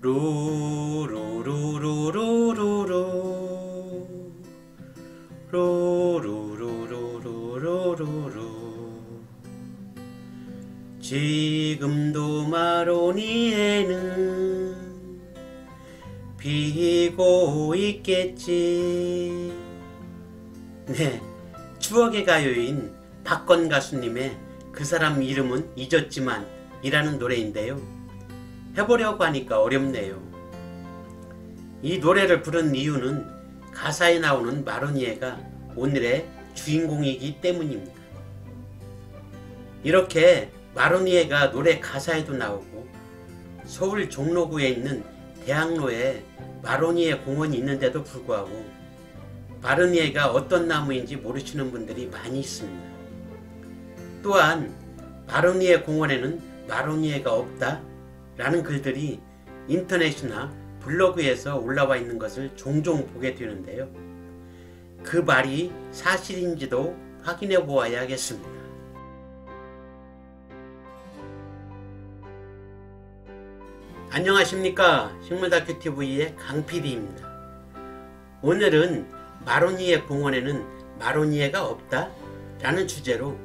루루루루루루루 루루루루루루루루 지금도 마로니에는 비고 있겠지. 네, 추억의 가요인 박건 가수님의 그 사람 이름은 잊었지만 이라는 노래인데요. 해보려고 하니까 어렵네요. 이 노래를 부른 이유는 가사에 나오는 마로니에가 오늘의 주인공이기 때문입니다. 이렇게 마로니에가 노래 가사에도 나오고 서울 종로구에 있는 대학로에 마로니에 공원이 있는데도 불구하고 마로니에가 어떤 나무인지 모르시는 분들이 많이 있습니다. 또한 마로니에 공원에는 마로니에가 없다 라는 글들이 인터넷이나 블로그에서 올라와 있는 것을 종종 보게 되는데요. 그 말이 사실인지도 확인해 보아야겠습니다. 안녕하십니까, 식물다큐TV의 강PD입니다. 오늘은 마로니에 공원에는 마로니에가 없다 라는 주제로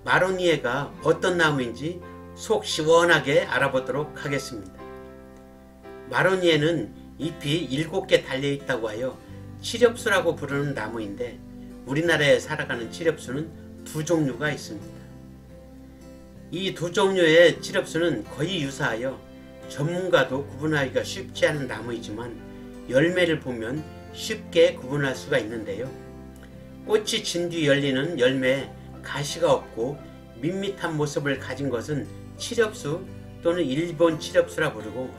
마로니에가 어떤 나무인지 속 시원하게 알아보도록 하겠습니다. 마로니에는 잎이 7개 달려있다고 하여 칠엽수라고 부르는 나무인데 우리나라에 살아가는 칠엽수는 2종류가 있습니다. 이 2종류의 칠엽수는 거의 유사하여 전문가도 구분하기가 쉽지 않은 나무이지만 열매를 보면 쉽게 구분할 수가 있는데요. 꽃이 진 뒤 열리는 열매에 가시가 없고 밋밋한 모습을 가진 것은 칠엽수 또는 일본 칠엽수라 부르고,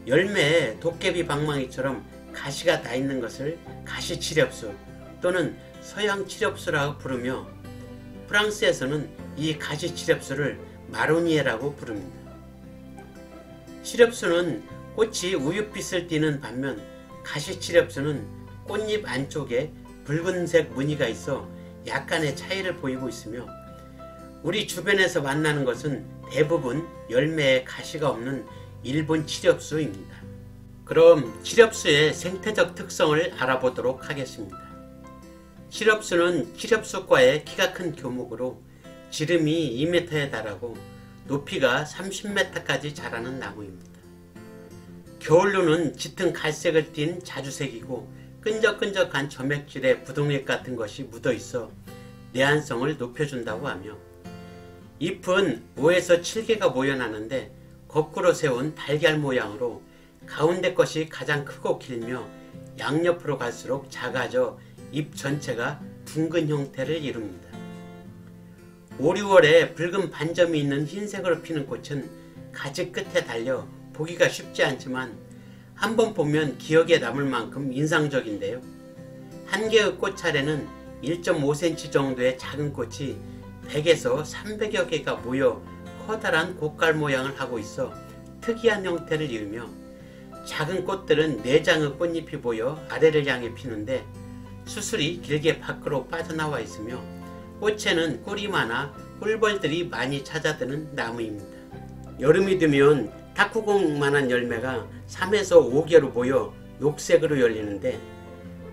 열매에 도깨비 방망이처럼 가시가 다 있는 것을 가시칠엽수 또는 서양 칠엽수라고 부르며, 프랑스에서는 이 가시칠엽수를 마로니에라고 부릅니다. 칠엽수는 꽃이 우윳빛을 띠는 반면 가시칠엽수는 꽃잎 안쪽에 붉은색 무늬가 있어 약간의 차이를 보이고 있으며, 우리 주변에서 만나는 것은 대부분 열매에 가시가 없는 일본 칠엽수입니다. 그럼 칠엽수의 생태적 특성을 알아보도록 하겠습니다. 칠엽수는 칠엽수과의 키가 큰 교목으로 지름이 2m에 달하고 높이가 30m까지 자라는 나무입니다. 겨울로는 짙은 갈색을 띤 자주색이고 끈적끈적한 점액질에 부동액 같은 것이 묻어있어 내한성을 높여준다고 하며, 잎은 5에서 7개가 모여나는데 거꾸로 세운 달걀 모양으로 가운데 것이 가장 크고 길며 양옆으로 갈수록 작아져 잎 전체가 둥근 형태를 이룹니다. 5, 6월에 붉은 반점이 있는 흰색으로 피는 꽃은 가지 끝에 달려 보기가 쉽지 않지만 한번 보면 기억에 남을 만큼 인상적인데요. 한 개의 꽃차례는 1.5cm 정도의 작은 꽃이 100에서 300여 개가 모여 커다란 곡갈 모양을 하고 있어 특이한 형태를 이루며, 작은 꽃들은 4장의 꽃잎이 보여 아래를 향해 피는데 수술이 길게 밖으로 빠져나와 있으며, 꽃에는 꿀이 많아 꿀벌들이 많이 찾아드는 나무입니다. 여름이 되면 탁구공만한 열매가 3에서 5개로 모여 녹색으로 열리는데,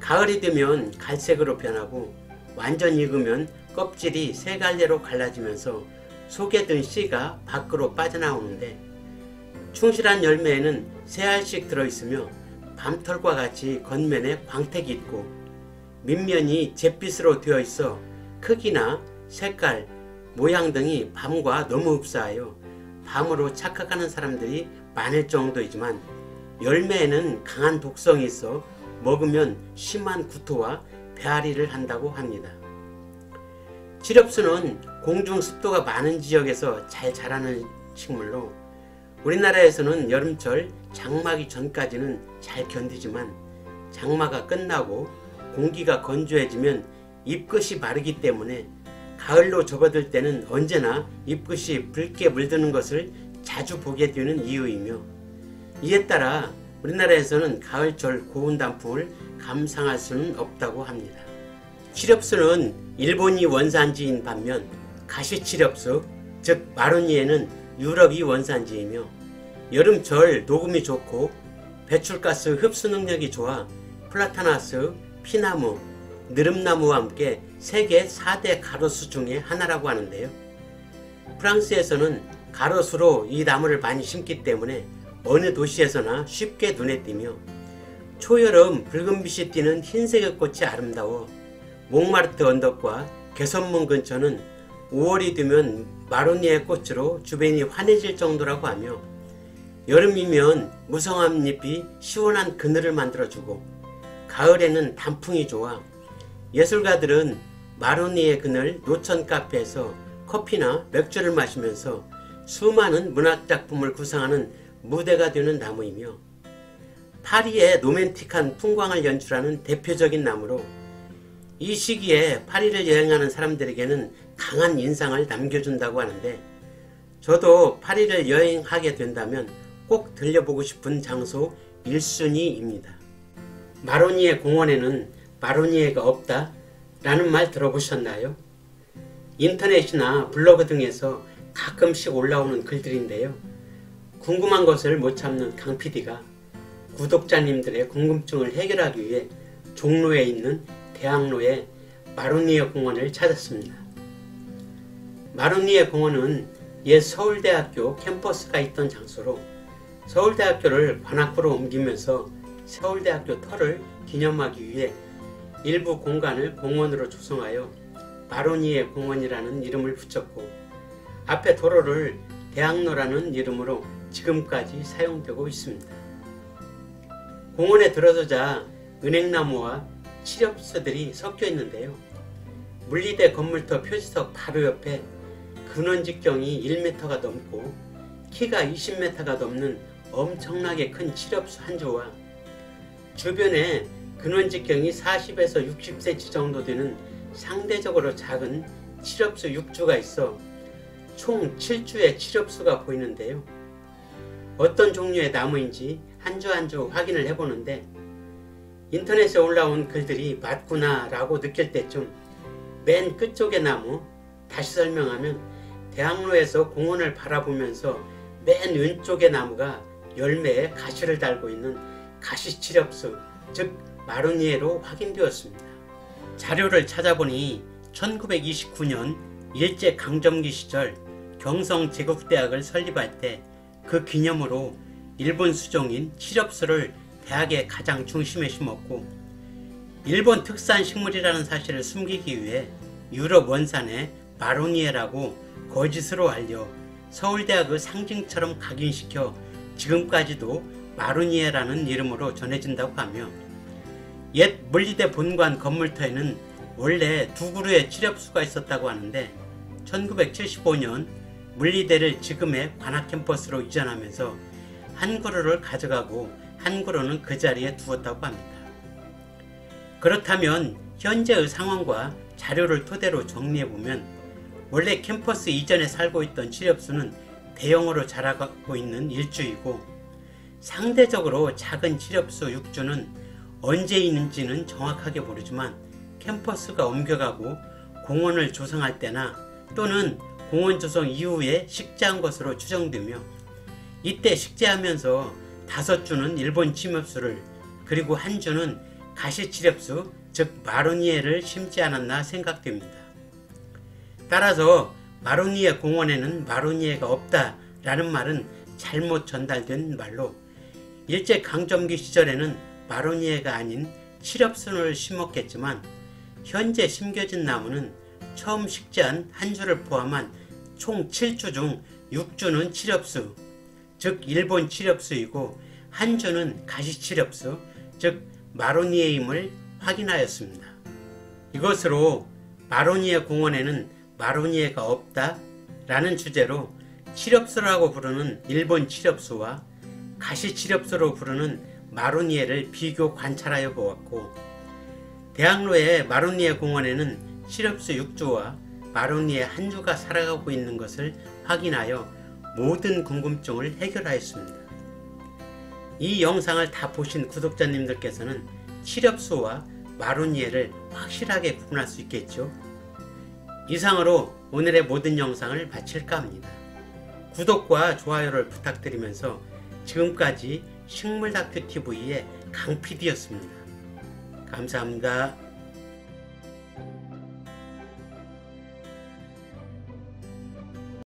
가을이 되면 갈색으로 변하고 완전 익으면 껍질이 3갈래로 갈라지면서 속에 든 씨가 밖으로 빠져나오는데, 충실한 열매에는 3알씩 들어있으며 밤털과 같이 겉면에 광택이 있고 밑면이 잿빛으로 되어 있어 크기나 색깔, 모양 등이 밤과 너무 흡사하여 밤으로 착각하는 사람들이 많을 정도이지만, 열매에는 강한 독성이 있어 먹으면 심한 구토와 배앓이를 한다고 합니다. 칠엽수는 공중 습도가 많은 지역에서 잘 자라는 식물로 우리나라에서는 여름철 장마기 전까지는 잘 견디지만 장마가 끝나고 공기가 건조해지면 잎끝이 마르기 때문에 가을로 접어들 때는 언제나 잎끝이 붉게 물드는 것을 자주 보게 되는 이유이며, 이에 따라 우리나라에서는 가을철 고온 단풍을 감상할 수는 없다고 합니다. 칠엽수는 일본이 원산지인 반면 가시칠엽수, 즉 마로니에는 유럽이 원산지이며 여름철 녹음이 좋고 배출가스 흡수 능력이 좋아 플라타나스, 피나무, 느릅나무와 함께 세계 4대 가로수 중에 하나라고 하는데요. 프랑스에서는 가로수로 이 나무를 많이 심기 때문에 어느 도시에서나 쉽게 눈에 띄며 초여름 붉은빛이 띠는 흰색의 꽃이 아름다워 몽마르트 언덕과 개선문 근처는 5월이 되면 마로니에 꽃으로 주변이 환해질 정도라고 하며 여름이면 무성한 잎이 시원한 그늘을 만들어주고 가을에는 단풍이 좋아 예술가들은 마로니에 그늘 노천 카페에서 커피나 맥주를 마시면서 수많은 문학작품을 구상하는 무대가 되는 나무이며 파리의 로맨틱한 풍광을 연출하는 대표적인 나무로 이 시기에 파리를 여행하는 사람들에게는 강한 인상을 남겨준다고 하는데 저도 파리를 여행하게 된다면 꼭 들려보고 싶은 장소 1순위입니다. 마로니에 공원에는 마로니에가 없다 라는 말 들어보셨나요? 인터넷이나 블로그 등에서 가끔씩 올라오는 글들인데요. 궁금한 것을 못 참는 강 PD가 구독자님들의 궁금증을 해결하기 위해 종로에 있는 대학로의 마로니에 공원을 찾았습니다. 마로니에 공원은 옛 서울대학교 캠퍼스가 있던 장소로 서울대학교를 관악구로 옮기면서 서울대학교 터를 기념하기 위해 일부 공간을 공원으로 조성하여 마로니에 공원이라는 이름을 붙였고 앞에 도로를 대학로라는 이름으로 지금까지 사용되고 있습니다. 공원에 들어서자 은행나무와 칠엽수들이 섞여 있는데요. 물리대 건물터 표지석 바로 옆에 근원직경이 1m가 넘고 키가 20m가 넘는 엄청나게 큰 칠엽수 한 주와 주변에 근원직경이 40에서 60cm 정도 되는 상대적으로 작은 칠엽수 6주가 있어 총 7주의 칠엽수가 보이는데요. 어떤 종류의 나무인지 한 주 한 주 확인을 해보는데 인터넷에 올라온 글들이 맞구나 라고 느낄 때쯤 맨 끝쪽의 나무, 다시 설명하면 대학로에서 공원을 바라보면서 맨 왼쪽의 나무가 열매에 가시를 달고 있는 가시칠엽수, 즉 마로니에로 확인되었습니다. 자료를 찾아보니 1929년 일제강점기 시절 경성제국대학을 설립할 때 그 기념으로 일본 수종인 칠엽수를 대학의 가장 중심에 심었고 일본 특산 식물이라는 사실을 숨기기 위해 유럽 원산의 마로니에라고 거짓으로 알려 서울대학의 상징처럼 각인시켜 지금까지도 마로니에라는 이름으로 전해진다고 하며 옛 물리대 본관 건물터에는 원래 2그루의 칠엽수가 있었다고 하는데 1975년 물리대를 지금의 관악캠퍼스로 이전하면서 한 그루를 가져가고 한 그루는 그 자리에 두었다고 합니다. 그렇다면 현재의 상황과 자료를 토대로 정리해보면 원래 캠퍼스 이전에 살고 있던 칠엽수는 대형으로 자라고 있는 일주이고 상대적으로 작은 칠엽수 6주는 언제 있는지는 정확하게 모르지만 캠퍼스가 옮겨가고 공원을 조성할 때나 또는 공원 조성 이후에 식재한 것으로 추정되며 이때 식재하면서 5주는 일본 칠엽수를 그리고 한 주는 가시칠엽수 즉 마로니에를 심지 않았나 생각됩니다. 따라서 마로니에 공원에는 마로니에가 없다라는 말은 잘못 전달된 말로 일제강점기 시절에는 마로니에가 아닌 칠엽수를 심었겠지만 현재 심겨진 나무는 처음 식재한 한 주를 포함한 총 7주 중 6주는 칠엽수, 즉 일본 칠엽수이고 한 주는 가시칠엽수, 즉 마로니에임을 확인하였습니다. 이것으로 마로니에 공원에는 마로니에가 없다 라는 주제로 칠엽수라고 부르는 일본 칠엽수와 가시칠엽수로 부르는 마로니에를 비교 관찰하여 보았고 대학로의 마로니에 공원에는 칠엽수 6주와 마로니에 한 주가 살아가고 있는 것을 확인하여 모든 궁금증을 해결하였습니다. 이 영상을 다 보신 구독자님들께서는 칠엽수와 마로니에를 확실하게 구분할 수 있겠죠. 이상으로 오늘의 모든 영상을 마칠까 합니다. 구독과 좋아요를 부탁드리면서 지금까지 식물다큐TV의 강PD였습니다. 감사합니다.